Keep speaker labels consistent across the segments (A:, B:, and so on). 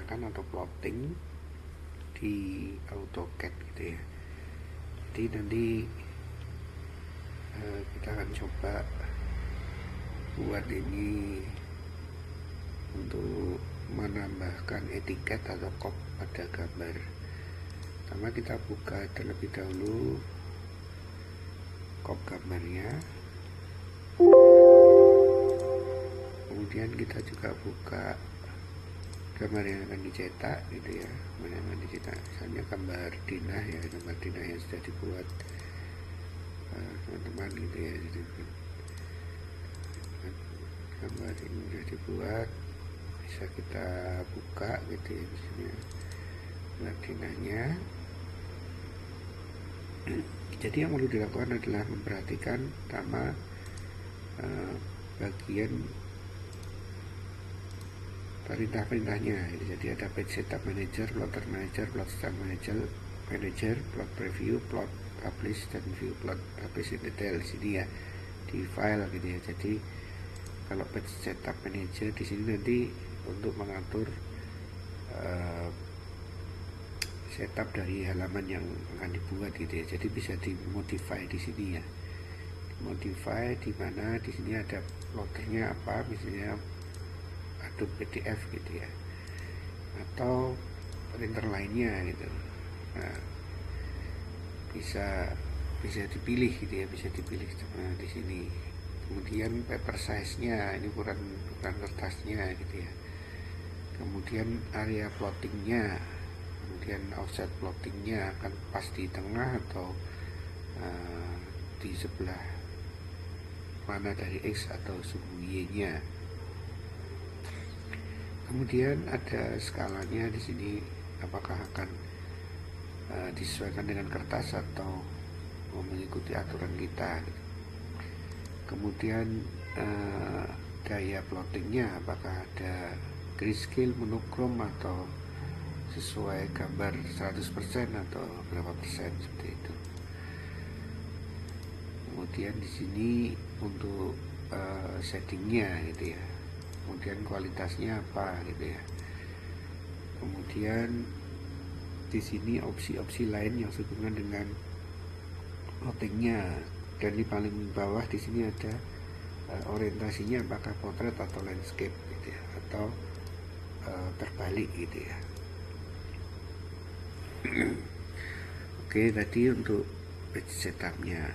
A: petakan atau plotting di AutoCAD gitu ya. Jadi nanti kita akan coba buat ini untuk menambahkan etiket atau kop pada gambar. Pertama kita buka terlebih dahulu kop gambarnya, kemudian kita juga buka gambar yang akan dicetak gitu ya, yang akan dicetak, misalnya gambar dinah ya, gambar dinah yang sudah dibuat teman-teman gitu ya. Jadi, gambar ini sudah dibuat, bisa kita buka gitu ya, misalnya gambar dinahnya. Jadi yang perlu dilakukan adalah memperhatikan pertama bagian perintah-perintahnya. Jadi ada page setup manager, plotter manager, plot style manager, plot preview, plot publish, dan view plot publish in detail di sini ya, di file gitu ya. Jadi kalau page setup manager di sini nanti untuk mengatur setup dari halaman yang akan dibuat gitu ya. Jadi bisa dimodify di sini ya. Modify di mana di sini ada plotternya apa, misalnya Adobe PDF gitu ya, atau printer lainnya gitu. Nah, bisa dipilih gitu ya, bisa dipilih di sini. Kemudian paper size-nya, ini ukuran kertasnya gitu ya. Kemudian area plottingnya, kemudian offset plottingnya akan pas di tengah atau di sebelah mana dari X atau suhu Y-nya. Kemudian ada skalanya di sini, apakah akan disesuaikan dengan kertas atau mengikuti aturan kita gitu. Kemudian gaya plottingnya, apakah ada grayscale, monokrom, atau sesuai gambar 100% atau berapa persen seperti itu. Kemudian di sini untuk settingnya gitu ya, kemudian kualitasnya apa gitu ya. Kemudian di sini opsi-opsi lain yang sehubungan dengan plottingnya, dan di paling bawah di sini ada orientasinya, apakah potret atau landscape gitu ya, atau terbalik gitu ya. Oke, tadi untuk page setupnya.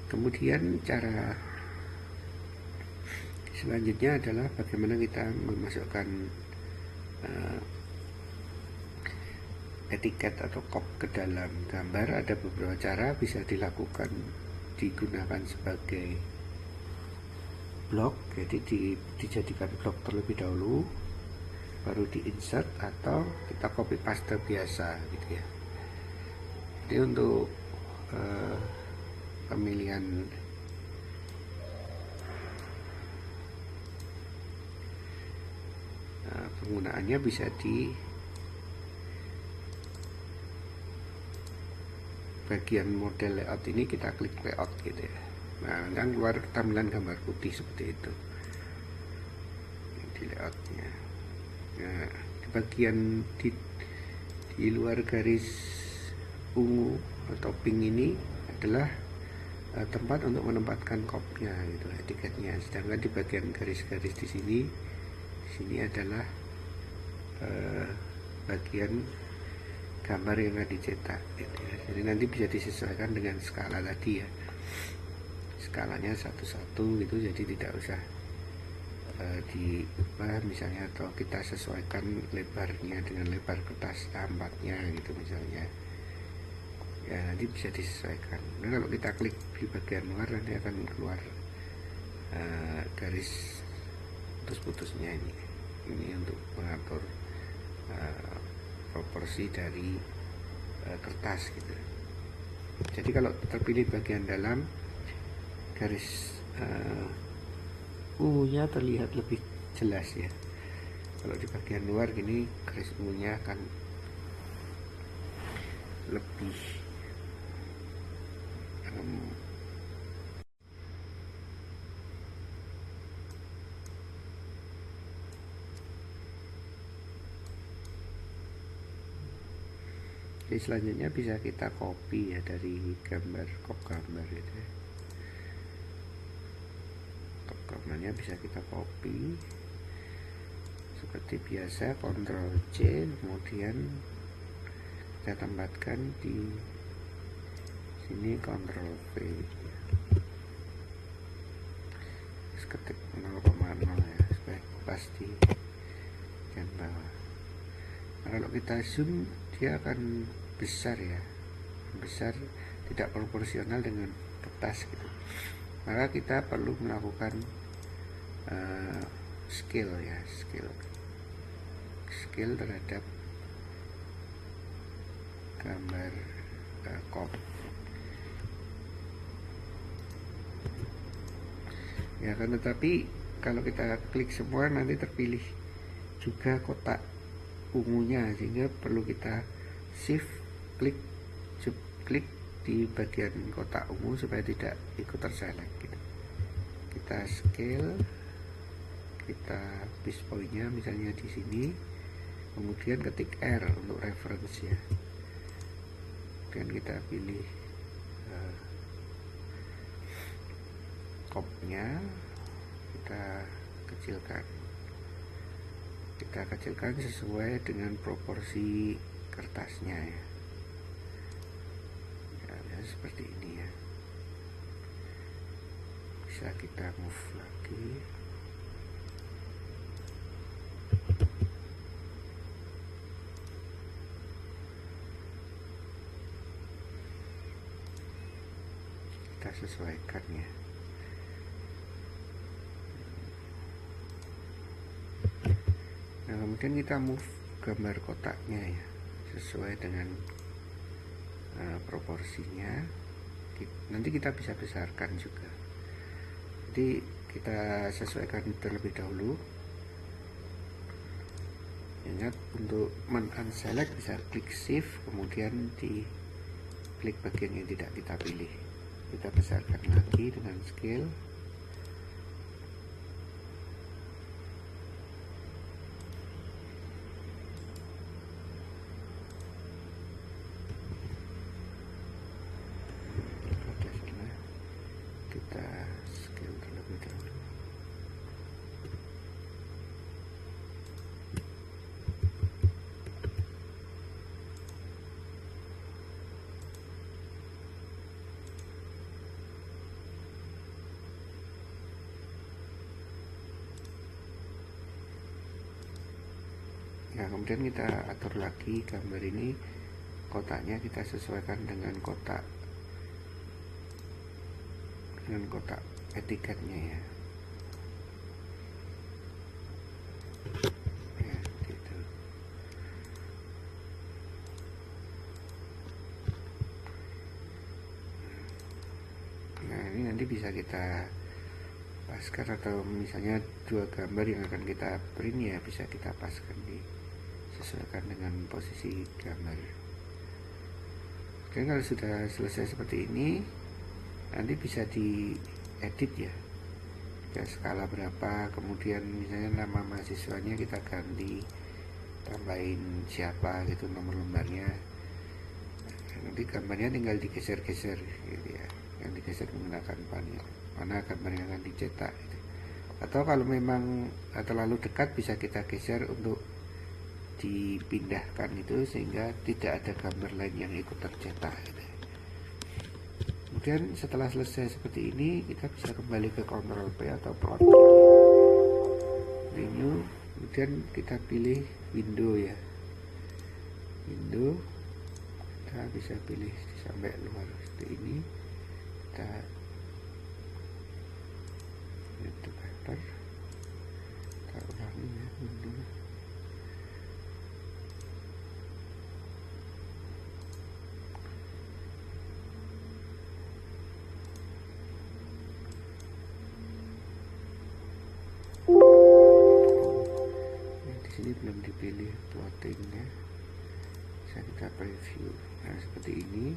A: Kemudian cara selanjutnya adalah bagaimana kita memasukkan etiket atau kop ke dalam gambar. Ada beberapa cara bisa dilakukan, digunakan sebagai blok, jadi dijadikan blok terlebih dahulu, baru di-insert, atau kita copy paste biasa gitu ya. Jadi untuk pemilihan penggunaannya bisa di bagian model layout ini, kita klik layout gitu ya. Nah, yang keluar tampilan gambar putih seperti itu di layoutnya. Nah, di bagian di luar garis ungu atau pink ini adalah tempat untuk menempatkan kopnya gitu, etiketnya. Sedangkan di bagian garis-garis di sini adalah bagian gambar yang akan dicetak gitu ya. Jadi nanti bisa disesuaikan dengan skala tadi ya, skalanya satu-satu gitu, jadi tidak usah diubah misalnya, atau kita sesuaikan lebarnya dengan lebar kertas A4-nya gitu misalnya ya, nanti bisa disesuaikan. Nah, kalau kita klik di bagian luar nanti akan keluar garis putus-putusnya ini untuk mengatur proporsi dari kertas gitu. Jadi kalau terpilih bagian dalam, garis ungunya terlihat lebih jelas ya. Kalau di bagian luar gini, garis ungunya akan lebih Jadi selanjutnya bisa kita copy ya dari gambar itu ya. Gambarnya bisa kita copy seperti biasa, Ctrl C, kemudian kita tempatkan di sini, Ctrl V ya. Terus ketik 0,0 ya supaya pas di bagian bawah. Nah, kalau kita zoom dia akan besar ya, besar, tidak proporsional dengan kertas gitu. Maka kita perlu melakukan scale ya, scale terhadap gambar kop ya kan. Tetapi kalau kita klik semua nanti terpilih juga kotak ungunya, sehingga perlu kita shift klik di bagian kotak ungu supaya tidak ikut terselect gitu. Kita scale, kita base pointnya misalnya di sini, kemudian ketik R untuk reference ya, dan kita pilih kopnya, kita kecilkan sesuai dengan proporsi kertasnya ya. Ya, seperti ini ya. Bisa kita move lagi. Kita sesuaikan ya. Nah, kemudian kita move gambar kotaknya ya sesuai dengan proporsinya. Nanti kita bisa besarkan juga. Jadi kita sesuaikan terlebih dahulu. Ingat, untuk men-unselect bisa klik shift, kemudian di klik bagian yang tidak kita pilih. Kita besarkan lagi dengan scale. Kita scale terlebih dahulu. Nah, kemudian kita atur lagi gambar ini, kotaknya kita sesuaikan dengan kotak etiketnya ya. Ya, gitu. Nah, ini nanti bisa kita paskan, atau misalnya dua gambar yang akan kita print ya bisa kita paskan, disesuaikan dengan posisi gambar. Oke, kalau sudah selesai seperti ini, nanti bisa diedit ya. Skala berapa, kemudian misalnya nama mahasiswanya kita ganti, tambahin siapa gitu, nomor lembarnya. Nanti gambarnya tinggal digeser-geser gitu ya, yang digeser menggunakan panel mana gambar yang akan dicetak gitu. Atau kalau memang terlalu dekat bisa kita geser untuk dipindahkan itu, sehingga tidak ada gambar lain yang ikut tercetak gitu. Kemudian setelah selesai seperti ini, kita bisa kembali ke Ctrl P atau plot menu, kemudian kita pilih window ya, window. Kita bisa pilih sampai luar seperti ini. Kita itu paper, kita ulangi ya window. Ini belum dipilih plottingnya, bisa kita preview. Nah, seperti ini.